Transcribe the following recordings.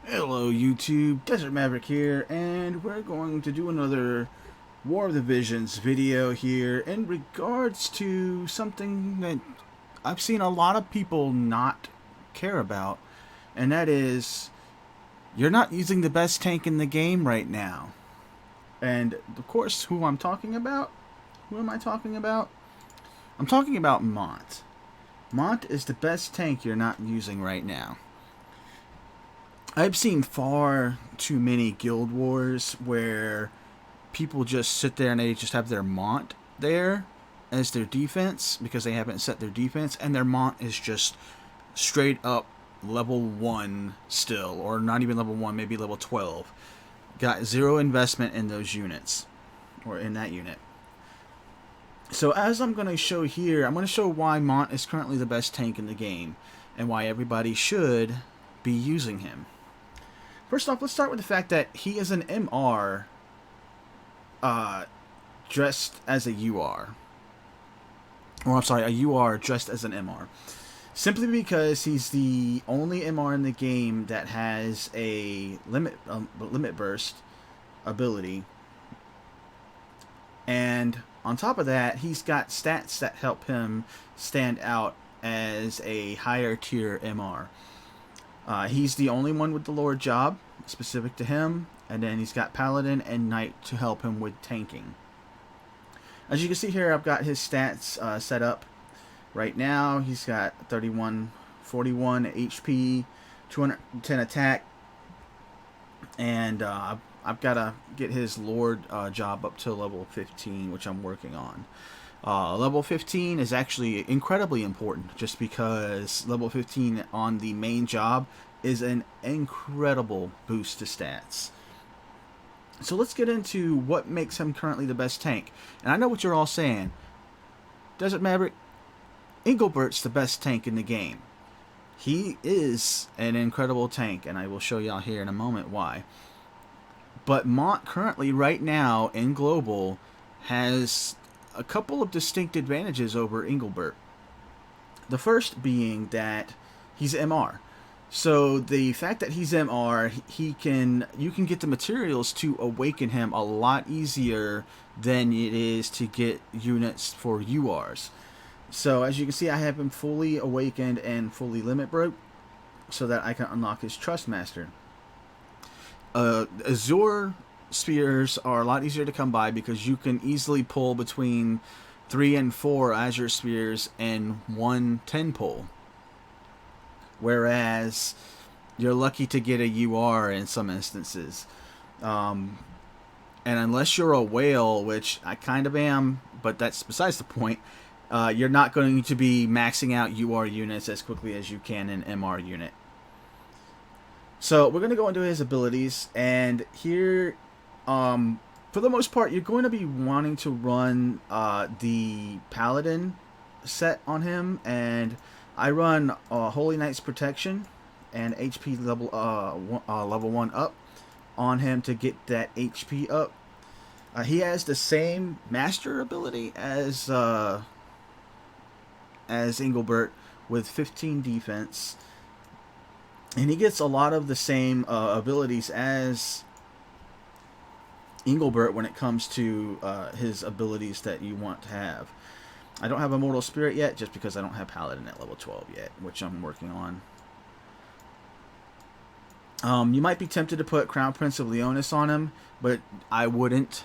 Hello YouTube, Desert Maverick here, and we're going to do another War of the Visions video here in regards to something that I've seen a lot of people not care about, and that is, you're not using the best tank in the game right now. And of course, who I'm talking about? Who am I talking about? I'm talking about Mont. Mont is the best tank you're not using right now. I've seen far too many guild wars where people just sit there and they just have their mont there as their defense because they haven't set their defense, and their mont is just straight up level 1 still, or not even level 1, maybe level 12. Got zero investment in those units, or in that unit. So as I'm going to show here, I'm going to show why Mont is currently the best tank in the game, and why everybody should be using him. First off, let's start with the fact that he is an MR dressed as a UR. Or I'm sorry, a UR dressed as an MR. Simply because he's the only MR in the game that has a limit burst ability. And on top of that, he's got stats that help him stand out as a higher tier MR. He's the only one with the Lord job, specific to him, and then he's got Paladin and Knight to help him with tanking. As you can see here, I've got his stats set up. Right now, he's got 41 HP, 210 attack, and I've got to get his Lord job up to level 15, which I'm working on. Level 15 is actually incredibly important just because level 15 on the main job is an incredible boost to stats. So let's get into what makes him currently the best tank. And I know what you're all saying. Desert Maverick, Engelbert's the best tank in the game. He is an incredible tank, and I will show y'all here in a moment why. But Mont currently, right now, in Global, has a couple of distinct advantages over Engelbert. The first being that he's MR. So the fact that he's MR, you can get the materials to awaken him a lot easier than it is to get units for URs. So as you can see, I have him fully awakened and fully limit broke so that I can unlock his Trustmaster. Azure spears are a lot easier to come by because you can easily pull between 3 and 4 Azure spears in one 10 pull. Whereas you're lucky to get a UR in some instances. And unless you're a whale, which I kind of am, but that's besides the point, you're not going to be maxing out UR units as quickly as you can in MR unit. So we're going to go into his abilities, and here, for the most part, you're going to be wanting to run the Paladin set on him, and I run Holy Knight's Protection and HP level 1 up on him to get that HP up. He has the same Master ability as Engelbert with 15 defense. And he gets a lot of the same abilities as Engelbert when it comes to his abilities that you want to have. I don't have Immortal Spirit yet, just because I don't have Paladin at level 12 yet, which I'm working on. You might be tempted to put Crown Prince of Leonis on him, but I wouldn't.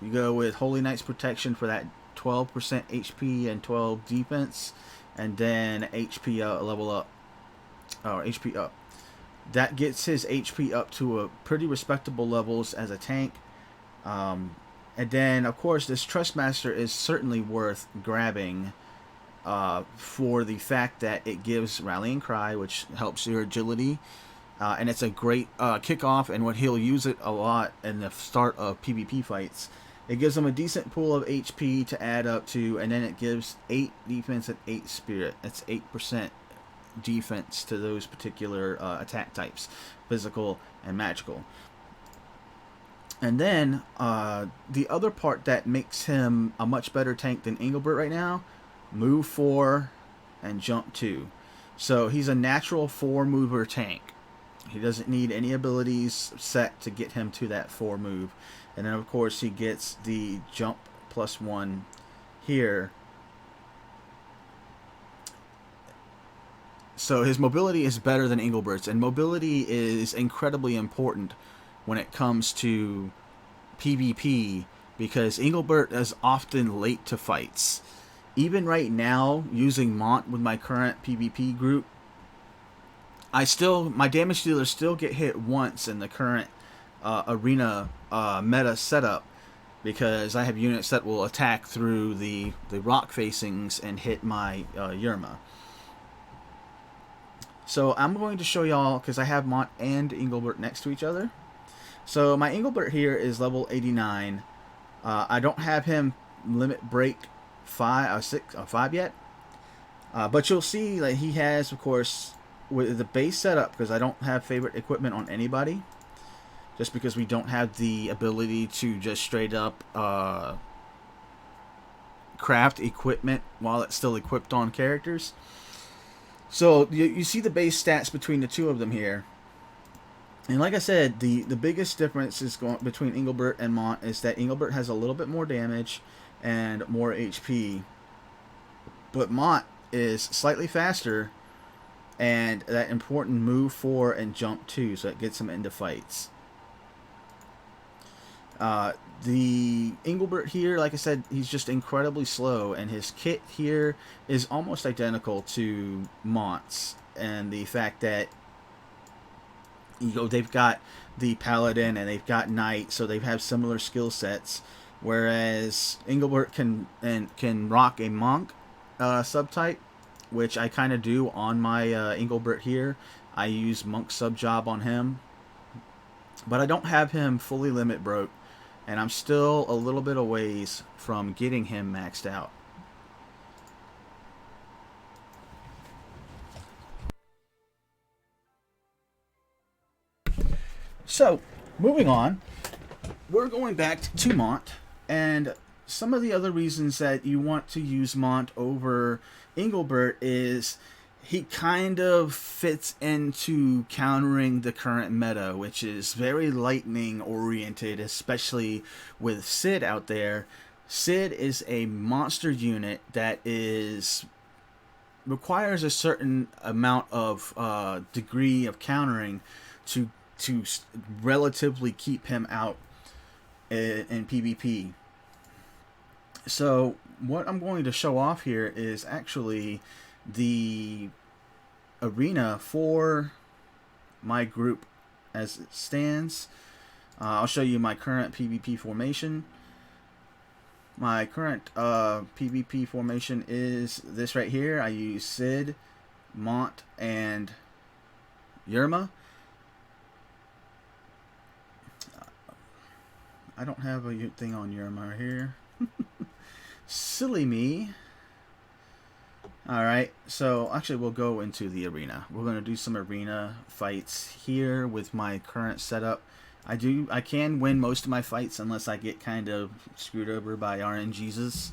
You go with Holy Knight's Protection for that 12% HP and 12 defense, and then HP level up, or HP up. That gets his HP up to a pretty respectable levels as a tank. And then, of course, this Trustmaster is certainly worth grabbing for the fact that it gives Rallying Cry, which helps your agility. And it's a great kickoff, and what he'll use it a lot in the start of PvP fights. It gives him a decent pool of HP to add up to, and then it gives 8 defense and 8 spirit. That's 8% defense to those particular attack types, physical and magical. And then the other part that makes him a much better tank than Engelbert right now, move 4 and jump 2. So he's a natural 4 mover tank. He doesn't need any abilities set to get him to that 4 move. And then, of course, he gets the jump +1 here. So his mobility is better than Engelbert's, and mobility is incredibly important when it comes to PvP, because Engelbert is often late to fights. Even right now, using Mont with my current PvP group, my damage dealers still get hit once in the current arena meta setup, because I have units that will attack through the rock facings and hit my Yerma. So I'm going to show y'all, because I have Mont and Engelbert next to each other. So my Engelbert here is level 89. I don't have him limit break 5 yet. But you'll see that he has, of course, with the base setup, because I don't have favorite equipment on anybody. Just because we don't have the ability to just straight up craft equipment while it's still equipped on characters. So you see the base stats between the two of them here. And like I said, the biggest difference is between Engelbert and Mont is that Engelbert has a little bit more damage and more HP. But Mont is slightly faster and that important move 4 and jump 2, so it gets him into fights. The Engelbert here, like I said, he's just incredibly slow, and his kit here is almost identical to Mont's, and the fact that they've got the Paladin and they've got Knight, so they have similar skill sets, whereas Engelbert can rock a Monk subtype, which I kind of do on my Engelbert here. I use Monk sub job on him, but I don't have him fully limit broke, and I'm still a little bit a ways from getting him maxed out. So, moving on, we're going back to Mont, and some of the other reasons that you want to use Mont over Engelbert is he kind of fits into countering the current meta, which is very lightning oriented, especially with Sid out there. Sid is a monster unit that requires a certain amount of degree of countering to relatively keep him out in PvP. So what I'm going to show off here is actually the arena for my group as it stands. I'll show you my current PvP formation. My current PvP formation is this right here. I use Sid, Mont, and Yerma. I don't have a thing on Yerma here. Silly me. Alright, so actually we'll go into the arena. We're going to do some arena fights here with my current setup. I can win most of my fights unless I get kind of screwed over by RNGesus.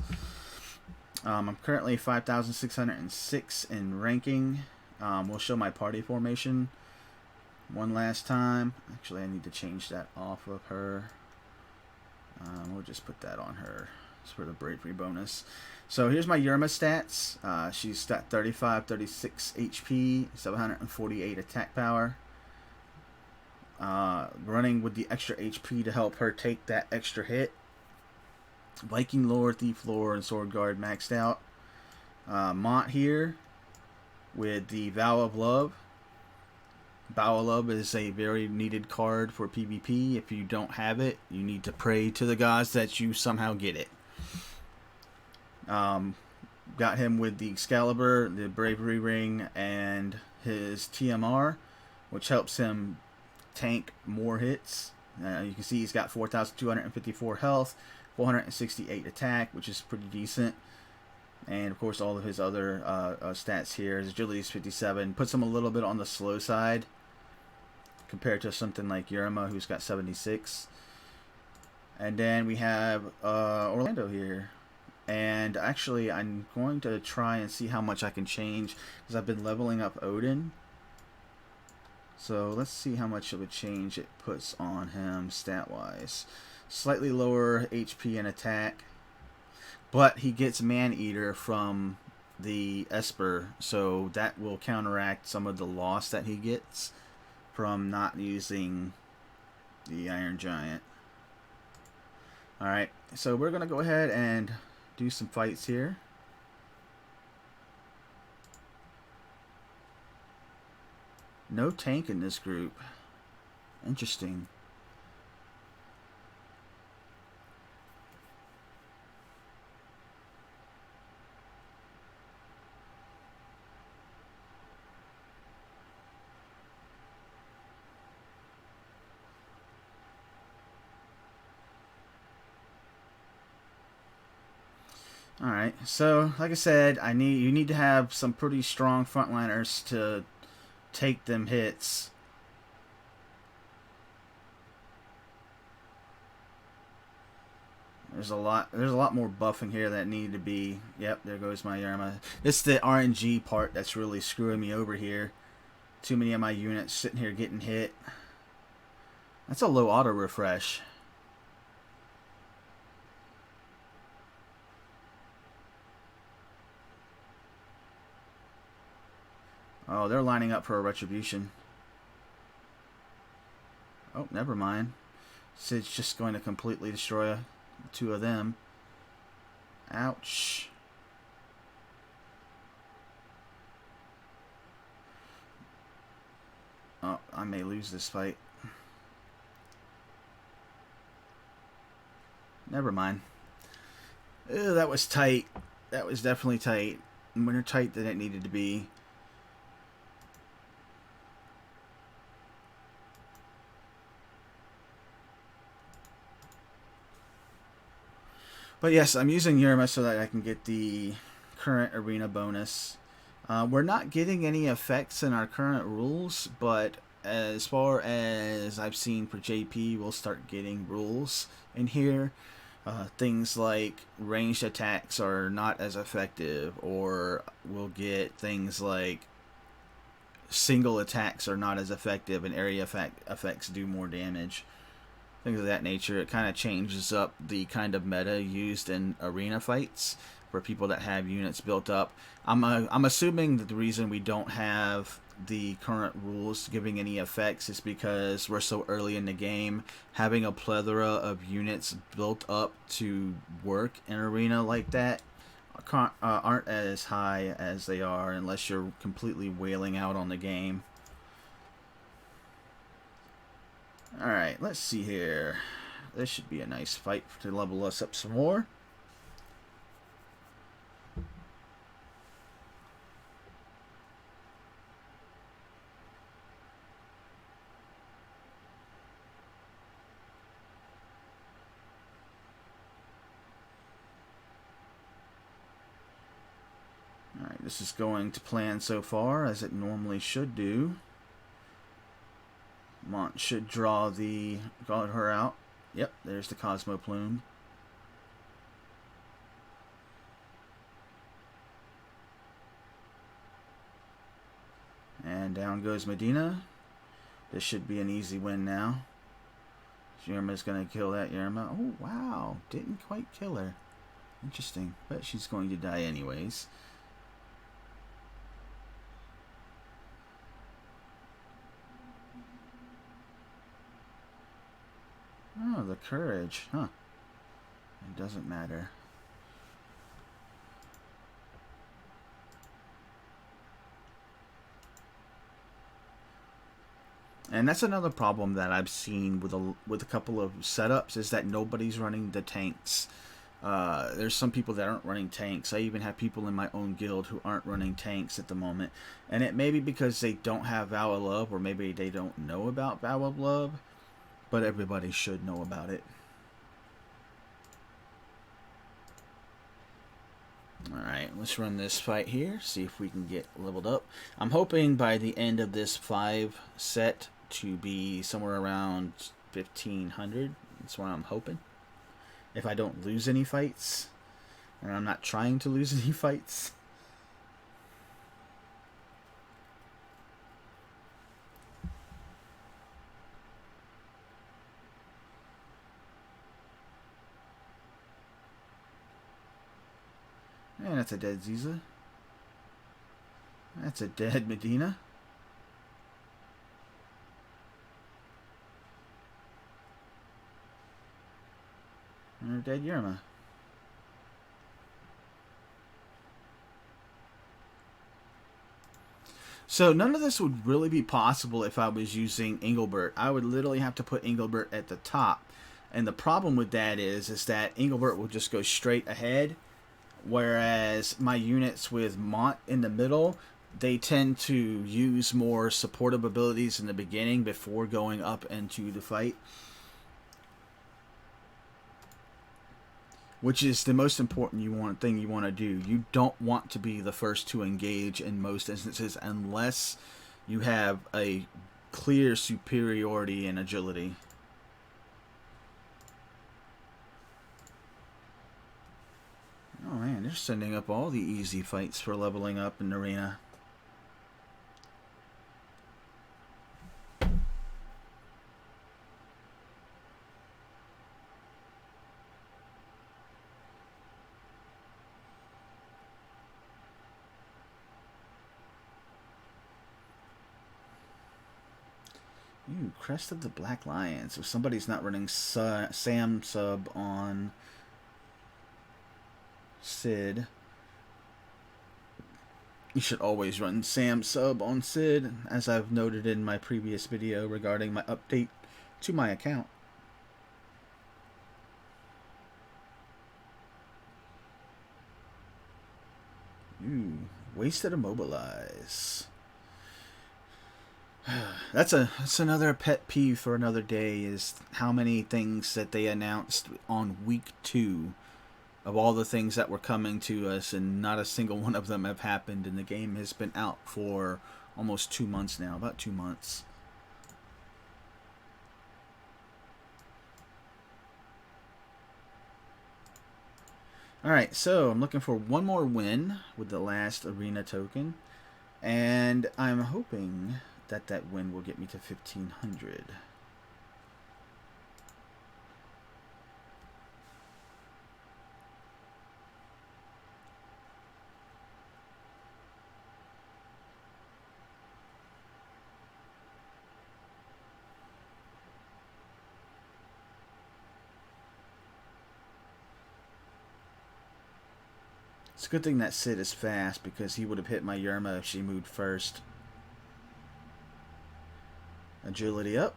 I'm currently 5,606 in ranking. We'll show my party formation one last time. Actually, I need to change that off of her. We'll just put that on her. It's for the bravery bonus. So here's my Yerma stats. She's got 35, 36 HP, 748 attack power. Running with the extra HP to help her take that extra hit. Viking Lord, Thief Lord, and Sword Guard maxed out. Mont here with the Vow of Love. Vow of Love is a very needed card for PvP. If you don't have it, you need to pray to the gods that you somehow get it. Got him with the Excalibur, the Bravery Ring, and his TMR, which helps him tank more hits. You can see he's got 4,254 health, 468 attack, which is pretty decent. And of course all of his other stats here. His agility is 57, puts him a little bit on the slow side compared to something like Yerma, who's got 76. And then we have Orlando here. And actually, I'm going to try and see how much I can change, because I've been leveling up Odin. So let's see how much of a change it puts on him stat-wise. Slightly lower HP and attack, but he gets Man-Eater from the Esper, so that will counteract some of the loss that he gets from not using the Iron Giant. Alright, so we're going to go ahead and do some fights here. No tank in this group. Interesting. Alright, so like I said, you need to have some pretty strong frontliners to take them hits. There's a lot more buffing here that needed to be. Yep, there goes my Yerma. It's the RNG part that's really screwing me over here. Too many of my units sitting here getting hit. That's a low auto refresh. Oh, they're lining up for a retribution. Oh, never mind. Sid's just going to completely destroy two of them. Ouch. Oh, I may lose this fight. Never mind. Ew, that was tight. That was definitely tight. More tight than it needed to be. But yes, I'm using Yerma so that I can get the current arena bonus. We're not getting any effects in our current rules, but as far as I've seen for JP, we'll start getting rules in here. Things like ranged attacks are not as effective, or we'll get things like single attacks are not as effective and area effects do more damage. Things of that nature. It kind of changes up the kind of meta used in arena fights for people that have units built up. I'm assuming that the reason we don't have the current rules giving any effects is because we're so early in the game. Having a plethora of units built up to work in arena like that aren't as high as they are unless you're completely wailing out on the game. Alright, let's see here. This should be a nice fight to level us up some more. Alright, this is going to plan so far as it normally should do. Mont should draw her out. Yep, there's the Cosmo Plume. And down goes Medina. This should be an easy win now. Yerma's going to kill that Yerma. Oh, wow. Didn't quite kill her. Interesting. But she's going to die anyways. Oh, the courage. Huh. It doesn't matter. And that's another problem that I've seen with a couple of setups is that nobody's running the tanks. There's some people that aren't running tanks. I even have people in my own guild who aren't running tanks at the moment. And it may be because they don't have Vow of Love, or maybe they don't know about Vow of Love. But everybody should know about it. Alright, let's run this fight here. See if we can get leveled up. I'm hoping by the end of this 5 set to be somewhere around 1500. That's what I'm hoping. If I don't lose any fights. And I'm not trying to lose any fights. And that's a dead Ziza. That's a dead Medina. And a dead Yerma. So none of this would really be possible if I was using Engelbert. I would literally have to put Engelbert at the top. And the problem with that is that Engelbert will just go straight ahead. Whereas my units with Mont in the middle, they tend to use more supportive abilities in the beginning before going up into the fight. Which is the most important thing you want to do. You don't want to be the first to engage in most instances unless you have a clear superiority in agility. Oh man, they're sending up all the easy fights for leveling up in the arena. Ooh, Crest of the Black Lions. If somebody's not running Sam sub on Sid, you should always run Sam sub on Sid, as I've noted in my previous video regarding my update to my account. Ooh, wasted immobilize. That's another pet peeve for another day, is how many things that they announced on week 2 of all the things that were coming to us, and not a single one of them have happened, and the game has been out for almost 2 months now, about 2 months. Alright, so I'm looking for one more win with the last arena token, and I'm hoping that win will get me to 1500. It's a good thing that Sid is fast, because he would have hit my Yerma if she moved first. Agility up.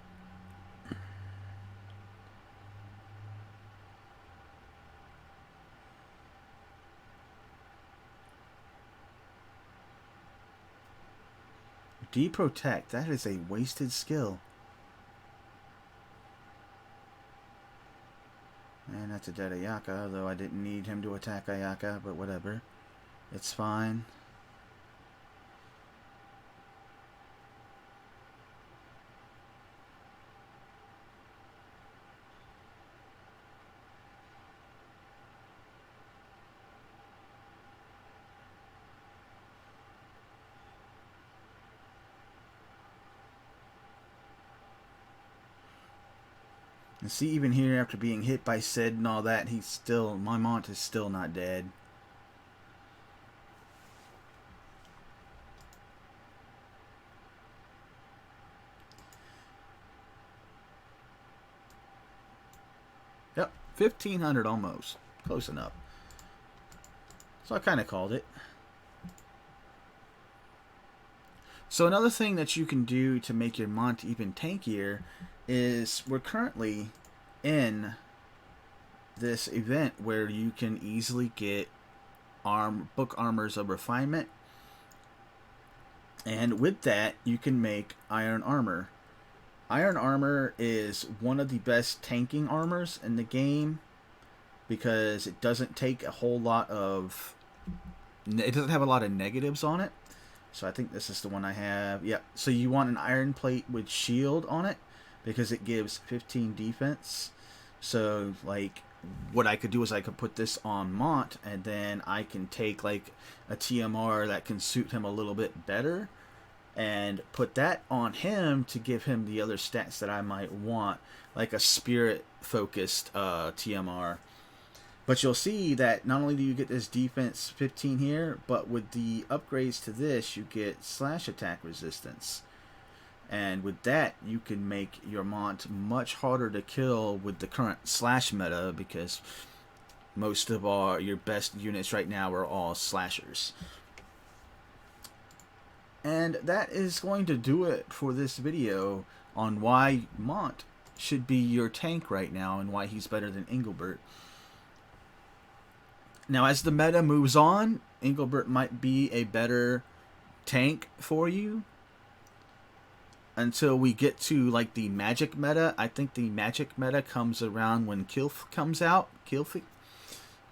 Deprotect. That is a wasted skill. And that's a dead Ayaka, though I didn't need him to attack Ayaka, but whatever. It's fine. And see, even here, after being hit by Sid and all that, he's still, my Mont is still not dead. Yep, 1500 almost. Close enough. So I kind of called it. So another thing that you can do to make your Mont even tankier is we're currently in this event where you can easily get book armors of refinement, and with that you can make iron armor. Iron armor is one of the best tanking armors in the game because it doesn't take a whole lot of, it doesn't have a lot of negatives on it. So I think this is the one I have. Yep. So you want an iron plate with shield on it because it gives 15 defense. So like what I could do is I could put this on Mont, and then I can take like a TMR that can suit him a little bit better and put that on him to give him the other stats that I might want, like a spirit focused TMR. But you'll see that not only do you get this defense 15 here, but with the upgrades to this, you get slash attack resistance. And with that, you can make your mont much harder to kill with the current slash meta, because most of your best units right now are all slashers. And that is going to do it for this video on why Mont should be your tank right now and why he's better than Engelbert. Now, as the meta moves on, Engelbert might be a better tank for you until we get to like the magic meta. I think the magic meta comes around when Kilf comes out.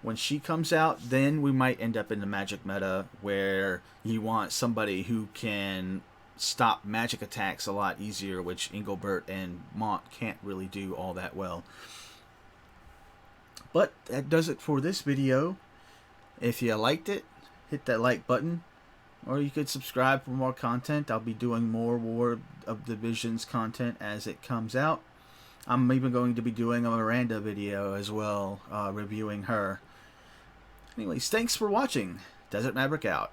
When she comes out, then we might end up in the magic meta where you want somebody who can stop magic attacks a lot easier, which Engelbert and Mont can't really do all that well. But that does it for this video. If you liked it, hit that like button, or you could subscribe for more content. I'll be doing more War of the Visions content as it comes out. I'm even going to be doing a Miranda video as well, reviewing her. Anyways, thanks for watching. Desert Maverick out.